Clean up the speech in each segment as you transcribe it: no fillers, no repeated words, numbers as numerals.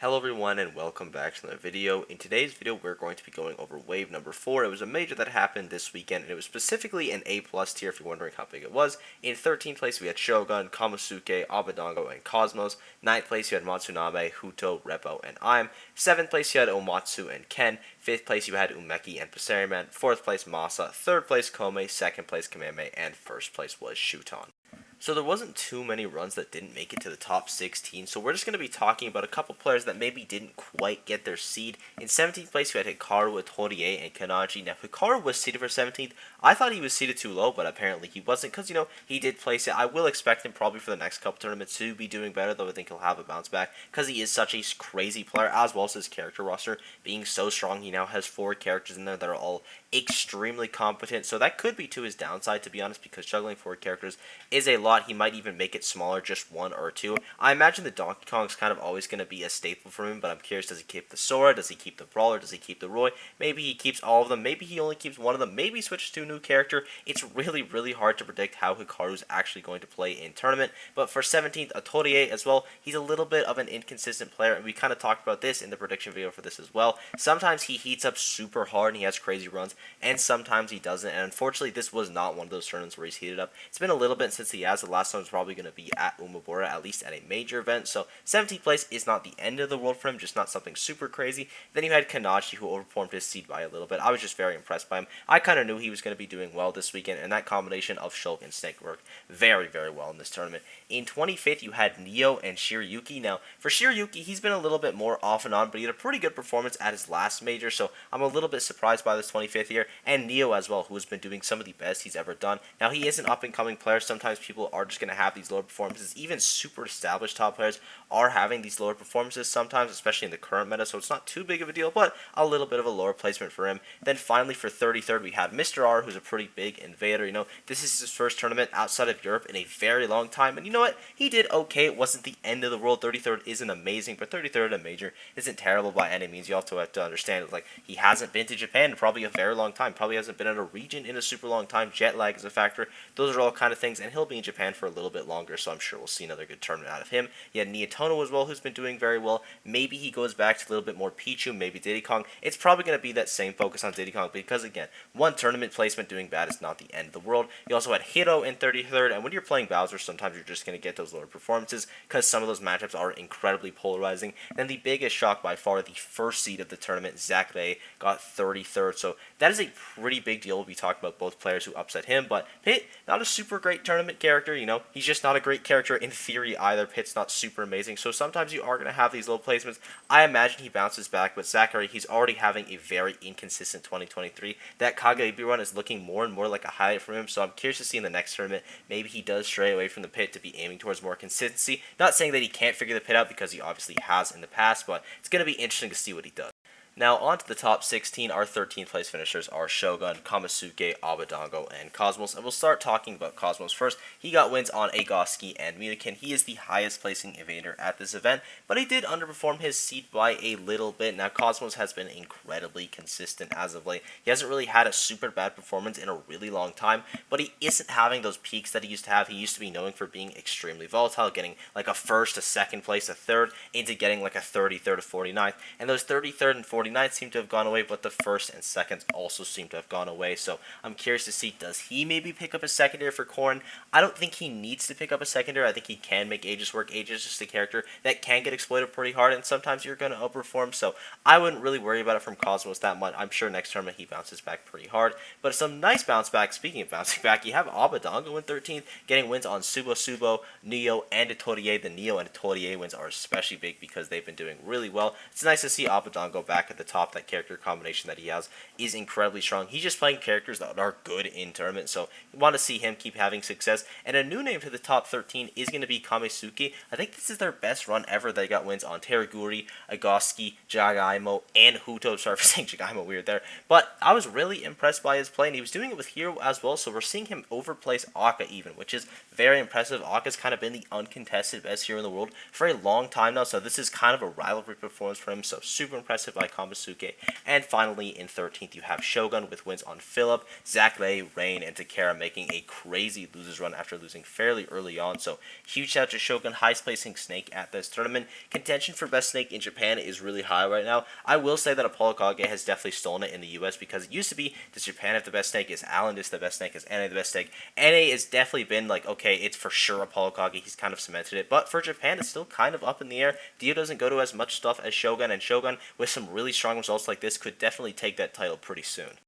Hello everyone and welcome back to another video. In today's video we're going to be going over wave number 4. It was a major that happened this weekend and it was specifically an A+ tier if you're wondering how big it was. In 13th place we had Shogun, Kamosuke, Abadango, and Cosmos. 9th place you had Matsunabe, Huto, Repo, and Aim. 7th place you had Omatsu and Ken. 5th place you had Umeki and Passeriman. 4th place Masa. 3rd place Kome. 2nd place Kameme. And 1st place was SHUTON. So there wasn't too many runs that didn't make it to the top 16, so we're just going to be talking about a couple players that maybe didn't quite get their seed. In 17th place, you had Hikaru with 48 and Kanaji. Now, Hikaru was seeded for 17th. I thought he was seeded too low, but apparently he wasn't, because, he did place it. I will expect him probably for the next couple tournaments to be doing better, though I think he'll have a bounce back, because he is such a crazy player, as well as his character roster being so strong. He now has 4 characters in there that are all extremely competent, so that could be to his downside, to be honest, because juggling 4 characters is a lot. He might even make it smaller, just 1 or 2. I imagine the Donkey Kong's kind of always going to be a staple for him, but I'm curious, does he keep the Sora, does he keep the Brawler, does he keep the Roy? Maybe he keeps all of them, maybe he only keeps one of them, maybe he switches to a new character. It's really hard to predict how Hikaru's actually going to play in tournament, but for 17th, a Torie as well, he's a little bit of an inconsistent player, and we kind of talked about this in the prediction video for this as well. Sometimes he heats up super hard and he has crazy runs, and sometimes he doesn't, and unfortunately this was not one of those tournaments where he's heated up. It's been a little bit since he has. The last one was probably going to be at Umabura, at least at a major event, so 17th place is not the end of the world for him, just not something super crazy. Then you had Kanachi, who overperformed his seed by a little bit. I was just very impressed by him. I kind of knew he was going to be doing well this weekend, and that combination of Shulk and Snake worked very well in this tournament. In 25th, you had Neo and Shiryuki. Now, for Shiryuki, he's been a little bit more off and on, but he had a pretty good performance at his last major, so I'm a little bit surprised by this 25th year. And Neo as well, who has been doing some of the best he's ever done. Now, he is an up-and-coming player. Sometimes people are just going to have these lower performances. Even super established top players are having these lower performances sometimes, especially in the current meta, so it's not too big of a deal, but a little bit of a lower placement for him. Then finally, for 33rd, we have Mr. R, who's a pretty big invader. This is his first tournament outside of Europe in a very long time, and you know what? He did okay. It wasn't the end of the world. 33rd isn't amazing, but 33rd at a major isn't terrible by any means. You also have to understand, he hasn't been to Japan in probably a very long time. Probably hasn't been in a region in a super long time. Jet lag is a factor. Those are all kind of things, and he'll be in Japan for a little bit longer, so I'm sure we'll see another good tournament out of him. You had Nietono as well, who's been doing very well. Maybe he goes back to a little bit more Pichu, maybe Diddy Kong. It's probably going to be that same focus on Diddy Kong, because again, one tournament placement doing bad is not the end of the world. You also had Hiro in 33rd, and when you're playing Bowser, sometimes you're just going to get those lower performances, because some of those matchups are incredibly polarizing. Then the biggest shock by far, the first seed of the tournament, Zachary, got 33rd, so that is a pretty big deal. We'll be talking about both players who upset him, but Pitt, not a super great tournament character, he's just not a great character in theory either. Pitt's not super amazing, so sometimes you are going to have these low placements. I imagine he bounces back, but Zachary, he's already having a very inconsistent 2023. That Kageibi run is looking more and more like a highlight from him, so I'm curious to see in the next tournament, maybe he does stray away from the Pit to be aiming towards more consistency. Not saying that he can't figure the Pit out, because he obviously has in the past, but it's going to be interesting to see what he does. Now, on to the top 16, our 13th place finishers are Shogun, Kamosuke, Abadango, and Cosmos. And we'll start talking about Cosmos first. He got wins on Agoski and Munikin. He is the highest placing invader at this event, but he did underperform his seed by a little bit. Now, Cosmos has been incredibly consistent as of late. He hasn't really had a super bad performance in a really long time, but he isn't having those peaks that he used to have. He used to be known for being extremely volatile, getting like a first, a second place, a third, into getting like a 33rd, a 49th. And those 33rd and 49th seem to have gone away, but the first and seconds also seem to have gone away. So I'm curious to see, does he maybe pick up a secondary for Corrin? I don't think he needs to pick up a secondary. I think he can make Aegis work. Aegis is just a character that can get exploited pretty hard, and sometimes you're going to outperform, so I wouldn't really worry about it from Cosmos that much. I'm sure next tournament he bounces back pretty hard, but some nice bounce back. Speaking of bouncing back, you have Abadango in 13th, getting wins on Subo, Neo, and Itorie. The Neo and Itorie wins are especially big because they've been doing really well. It's nice to see Abadango back at the top. That character combination that he has is incredibly strong. He's just playing characters that are good in tournament, so you want to see him keep having success. And a new name to the top 13 is going to be Kamesuke. I think this is their best run ever. They got wins on Teraguri, Agoski, Jagaimo, and Huto. Sorry for saying Jagaimo weird there, but I was really impressed by his play, and he was doing it with Hero as well, so we're seeing him overplace Akka even, which is very impressive. Akka's kind of been the uncontested best hero in the world for a long time now, so this is kind of a rivalry performance for him, so super impressive by Kamesuke. Kamasuke. And finally, in 13th, you have Shogun with wins on Philip, Zach Lay, Rain, and Takara, making a crazy losers run after losing fairly early on. So huge shout out to Shogun, highest placing snake at this tournament. Contention for best snake in Japan is really high right now. I will say that Apollo Kage has definitely stolen it in the US, because it used to be, does Japan have the best snake? Is Alan the best snake? Is NA the best snake? NA has definitely been like, okay, it's for sure Apollo Kage. He's kind of cemented it. But for Japan, it's still kind of up in the air. Dio doesn't go to as much stuff as Shogun, and Shogun, with some really strong results like this, could definitely take that title pretty soon.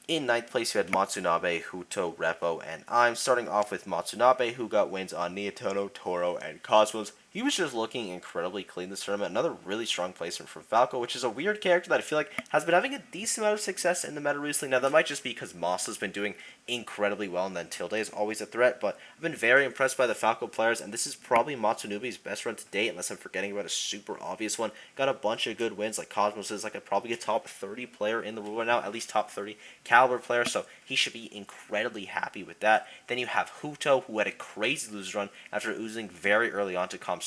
In 9th place, you had Matsunabe, Huto, Repo, and I'm starting off with Matsunabe, who got wins on Nietono, Toro, and Cosmos. He was just looking incredibly clean this tournament. Another really strong placement for Falco, which is a weird character that I feel like has been having a decent amount of success in the meta recently. Now, that might just be because Moss has been doing incredibly well, and then Tilde is always a threat, but I've been very impressed by the Falco players, and this is probably Matsunabe's best run to date, unless I'm forgetting about a super obvious one. Got a bunch of good wins, like Cosmos is like probably a top 30 player in the world right now, at least top 30 caliber player, so he should be incredibly happy with that. Then you have Huto, who had a crazy loser run after losing very early on to Kamsuke.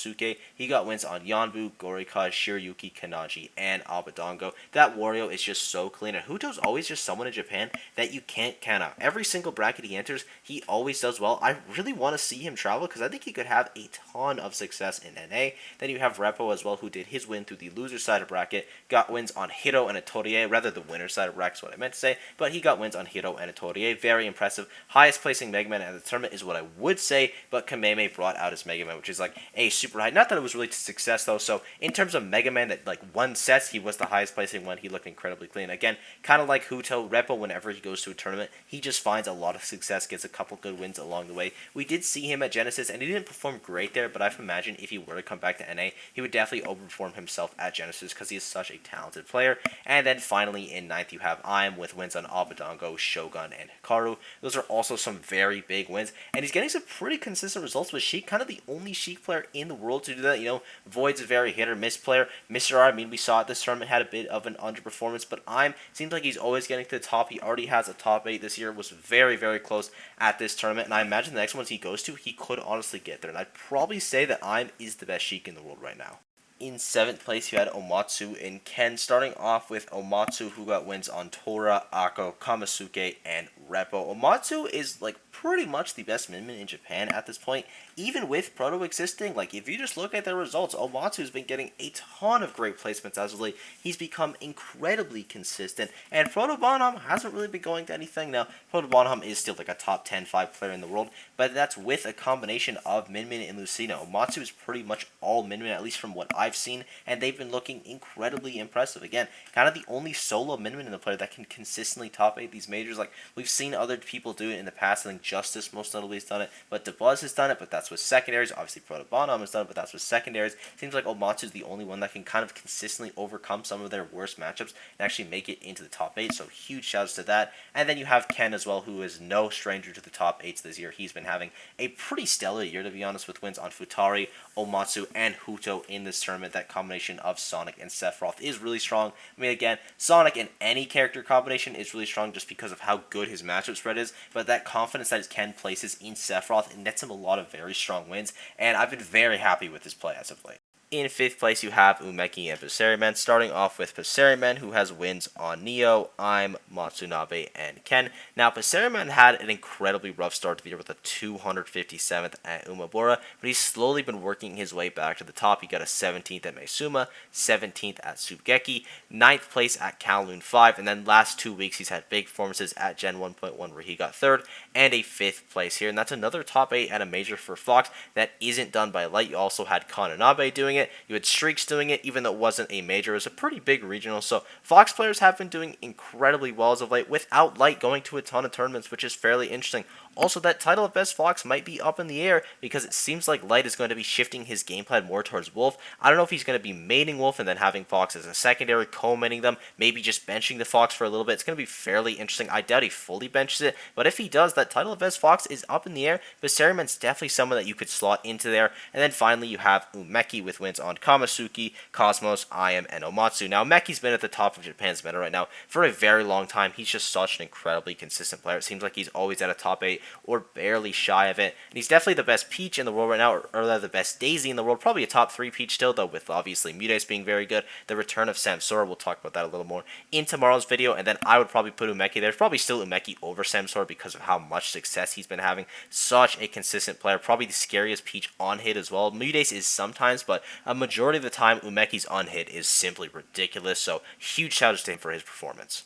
He got wins on Yanbu, Gorika, Shiryuki, Kanaji, and Abadango. That Wario is just so clean, and Huto's always just someone in Japan that you can't count out. Every single bracket he enters, he always does well. I really want to see him travel, because I think he could have a ton of success in NA. Then you have Repo as well, who did his win through the loser side of bracket, got wins on Hiro and Atorie, rather the winner side of bracket is what I meant to say, but he got wins on Hiro and Atorie. Very impressive. Highest placing Mega Man at the tournament is what I would say, but Kameme brought out his Mega Man, which is like a super high. Not that it was really to success though, so in terms of Mega Man that like won sets, he was the highest placing one. He looked incredibly clean. Again, kind of like Huto, Repo, whenever he goes to a tournament, he just finds a lot of success, gets a couple good wins along the way. We did see him at Genesis, and he didn't perform great there, but I imagine if he were to come back to NA, he would definitely overperform himself at Genesis, because he is such a talented player. And then finally in 9th, you have I'm with wins on Abadango, Shogun, and Hikaru. Those are also some very big wins, and he's getting some pretty consistent results with Sheik, kind of the only Sheik player in the world to do that. You know, Void's a very hit or miss player. Mr. R, I mean, we saw it this tournament, had a bit of an underperformance, but seems like he's always getting to the top. He already has a top 8 this year, was very, very close at this tournament, and I imagine the next ones he goes to, he could honestly get there, and I'd probably say that is the best Sheik in the world right now. In 7th place, you had Omatsu and Ken, starting off with Omatsu, who got wins on Tora, Ako, Kamasuke, and Repo. Omatsu is like pretty much the best min in Japan at this point, even with Proto existing. Like, if you just look at their results, Omatsu's been getting a ton of great placements as of late. He's become incredibly consistent, and Proto Bonham hasn't really been going to anything. Now, Proto Bonham is still like a top 10-5 player in the world, but that's with a combination of Min and Lucina. Omatsu is pretty much all Min, at least from what I've seen, and they've been looking incredibly impressive. Again, kind of the only solo Min in the player that can consistently top 8 these majors. Like, we've seen other people do it in the past. I think Justice most notably has done it, but DeBuzz has done it, but that's with secondaries. Obviously, Proto Bonham has done it, but that's with secondaries. Seems like Omatsu is the only one that can kind of consistently overcome some of their worst matchups and actually make it into the top 8, so huge shouts to that. And then you have Ken as well, who is no stranger to the top 8s this year. He's been having a pretty stellar year, to be honest, with wins on Futari, Omatsu, and Huto in this tournament. That combination of Sonic and Sephiroth is really strong. I mean, again, Sonic in any character combination is really strong just because of how good his matchup spread is, but that confidence that Ken places in Sephiroth nets him a lot of very strong wins, and I've been very happy with his play as of late. In 5th place, you have Umeki and Passeriman, starting off with Passeriman, who has wins on Neo, Matsunabe, and Ken. Now, Passeriman had an incredibly rough start to the year with a 257th at Umabura, but he's slowly been working his way back to the top. He got a 17th at Maesuma, 17th at Tsugeki, 9th place at Kowloon 5, and then last 2 weeks he's had big performances at Gen 1.1 where he got 3rd, and a 5th place here, and that's another top 8 at a major for Fox that isn't done by Light. You also had Kananabe doing it. You had Streaks doing it, even though it wasn't a major. It was a pretty big regional, so Fox players have been doing incredibly well as of late without Light going to a ton of tournaments, which is fairly interesting. Also, that title of Best Fox might be up in the air because it seems like Light is going to be shifting his game plan more towards Wolf. I don't know if he's going to be maining Wolf and then having Fox as a secondary, co-maining them, maybe just benching the Fox for a little bit. It's going to be fairly interesting. I doubt he fully benches it, but if he does, that title of Best Fox is up in the air. But Seriman's definitely someone that you could slot into there. And then finally, you have Umeki with wins on Kamasuke, Cosmos, IM, and Omatsu. Now, Umeki's been at the top of Japan's meta right now for a very long time. He's just such an incredibly consistent player. It seems like he's always at a top 8 or barely shy of it. And he's definitely the best Peach in the world right now, or rather the best Daisy in the world. Probably a top 3 Peach still, though, with obviously Mudace being very good. The return of Samsora, we'll talk about that a little more in tomorrow's video. And then I would probably put Umeki there. Probably still Umeki over Samsora because of how much success he's been having. Such a consistent player. Probably the scariest Peach on hit as well. Mudace is sometimes, but a majority of the time, Umeki's on hit is simply ridiculous. So huge shout out to him for his performance.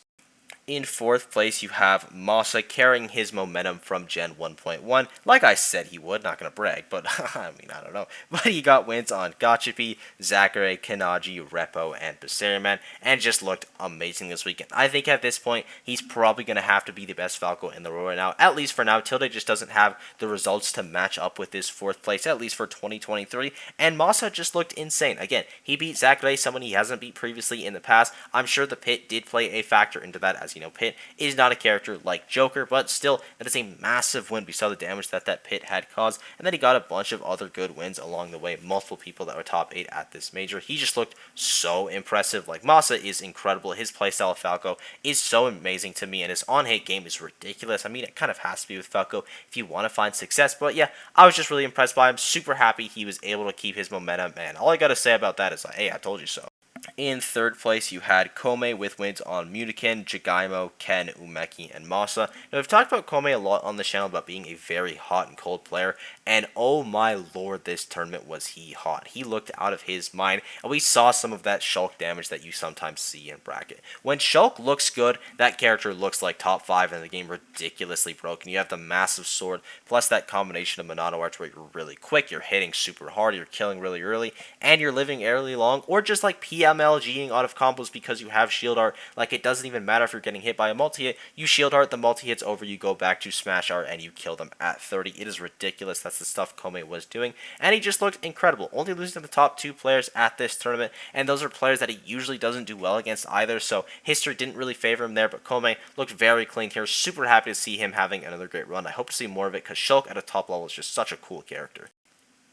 In 4th place, you have maesuma carrying his momentum from Gen 1.1. Like I said he would, not going to brag, but I mean, I don't know. But he got wins on Gachapi, Zachary, Kanaji, Repo, and Basariman, and just looked amazing this weekend. I think at this point, he's probably going to have to be the best Falco in the world right now, at least for now. Tilde just doesn't have the results to match up with this 4th place, at least for 2023, and maesuma just looked insane. Again, he beat Zachary, someone he hasn't beat previously in the past. I'm sure the pit did play a factor into that, as you know, Pit is not a character like Joker, but still, that is a massive win. We saw the damage that Pit had caused, and then he got a bunch of other good wins along the way. Multiple people that were top 8 at this major. He just looked so impressive. Like, maesuma is incredible. His playstyle of Falco is so amazing to me, and his on-hit game is ridiculous. I mean, it kind of has to be with Falco if you want to find success, but yeah, I was just really impressed by him. Super happy he was able to keep his momentum, and all I gotta say about that is, like, hey, I told you so. In 3rd place, you had Kome with wins on Munikin, Jagaimo, Ken, Umeki, and maesuma. Now, we've talked about Kome a lot on the channel about being a very hot and cold player, and oh my lord, this tournament was he hot. He looked out of his mind, and we saw some of that Shulk damage that you sometimes see in bracket. When Shulk looks good, that character looks like top 5 in the game, ridiculously broken. You have the massive sword, plus that combination of Monado Arts where you're really quick, you're hitting super hard, you're killing really early, and you're living early long, or just like PMLGing out of combos because you have shield art. Like, it doesn't even matter if you're getting hit by a multi-hit, you shield art, the multi-hit's over, you go back to smash art, and you kill them at 30. It is ridiculous. That's the stuff Kome was doing, and he just looked incredible. Only losing to the top 2 players at this tournament, and those are players that he usually doesn't do well against either, so history didn't really favor him there, but Kome looked very clean here. Super happy to see him having another great run. I hope to see more of it, because Shulk at a top level is just such a cool character.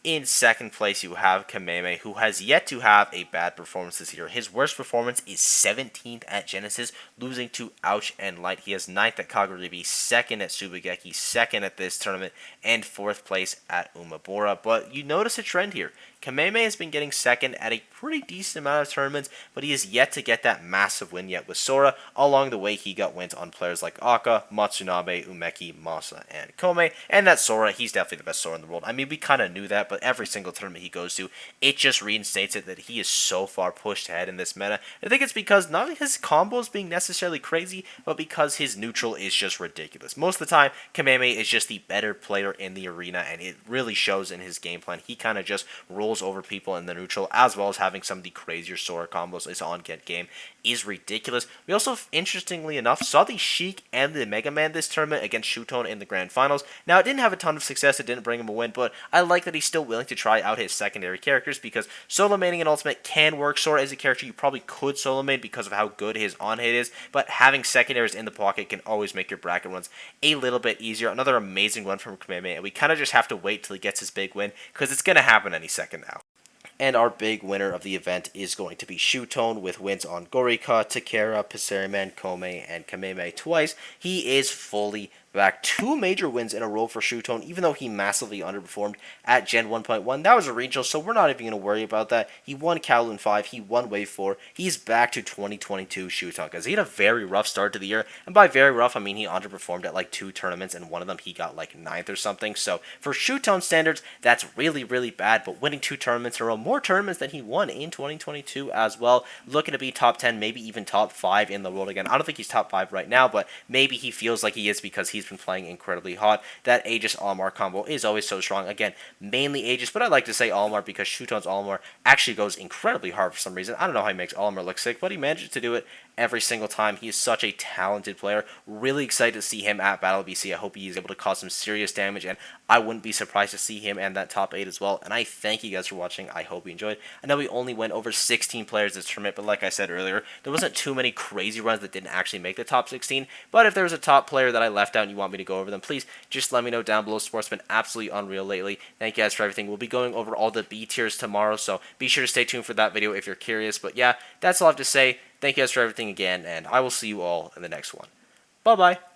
In 2nd place, you have Kameme, who has yet to have a bad performance this year. His worst performance is 17th at Genesis, losing to Ouch and Light. He has 9th at Kaguribi, 2nd at Subageki, 2nd at this tournament, and 4th place at Umabora. But you notice a trend here. Kameme has been getting 2nd at a pretty decent amount of tournaments, but he has yet to get that massive win yet with Sora. Along the way, he got wins on players like Aka, Matsunabe, Umeki, maesuma, and Kome. And that Sora, he's definitely the best Sora in the world. I mean, we kind of knew that, but every single tournament he goes to, it just reinstates it that he is so far pushed ahead in this meta. I think it's because not his combos being necessarily crazy, but because his neutral is just ridiculous. Most of the time, Kameme is just the better player in the arena, and it really shows in his game plan. He kind of just rolls over people in the neutral, as well as having some of the crazier Sora combos. His on-get game is ridiculous. We also, interestingly enough, saw the Sheik and the Mega Man this tournament against SHUTON in the Grand Finals. Now, it didn't have a ton of success, it didn't bring him a win, but I like that he's still willing to try out his secondary characters, because solo maining an ultimate can work. Sora is a character you probably could solo main because of how good his on-hit is, but having secondaries in the pocket can always make your bracket runs a little bit easier. Another amazing one from Kameme, and we kind of just have to wait till he gets his big win, because it's going to happen any second now. And our big winner of the event is going to be SHUTON with wins on Gorika, Takara, Pasariman, Kome, and Kameme twice. He is fully back. 2 major wins in a row for SHUTON, even though he massively underperformed at Gen 1.1. That was a regional, so we're not even going to worry about that. He won Kowloon 5, he won Wave 4. He's back to 2022 SHUTON, because he had a very rough start to the year, and by very rough, I mean he underperformed at like 2 tournaments, and one of them he got like 9th or something. So for SHUTON standards, that's really, really bad, but winning 2 tournaments in a row, more tournaments than he won in 2022 as well. Looking to be top 10, maybe even top 5 in the world again. I don't think he's top 5 right now, but maybe he feels like he is because he's been playing incredibly hot. That Aegis Olimar combo is always so strong. Again, mainly Aegis, but I like to say Olimar because SHUTON's Olimar actually goes incredibly hard for some reason. I don't know how he makes Olimar look sick, but he manages to do it every single time. He is such a talented player. Really excited to see him at Battle BC. I hope he is able to cause some serious damage, and I wouldn't be surprised to see him and that top 8 as well. And I thank you guys for watching. I hope you enjoyed. I know we only went over 16 players this tournament, but like I said earlier, there wasn't too many crazy runs that didn't actually make the top 16. But if there's a top player that I left out and you want me to go over them, please just let me know down below. Sport's been absolutely unreal lately. Thank you guys for everything. We'll be going over all the B tiers tomorrow, so be sure to stay tuned for that video if you're curious. But yeah, that's all I have to say. Thank you guys for everything again, and I will see you all in the next one. Bye-bye.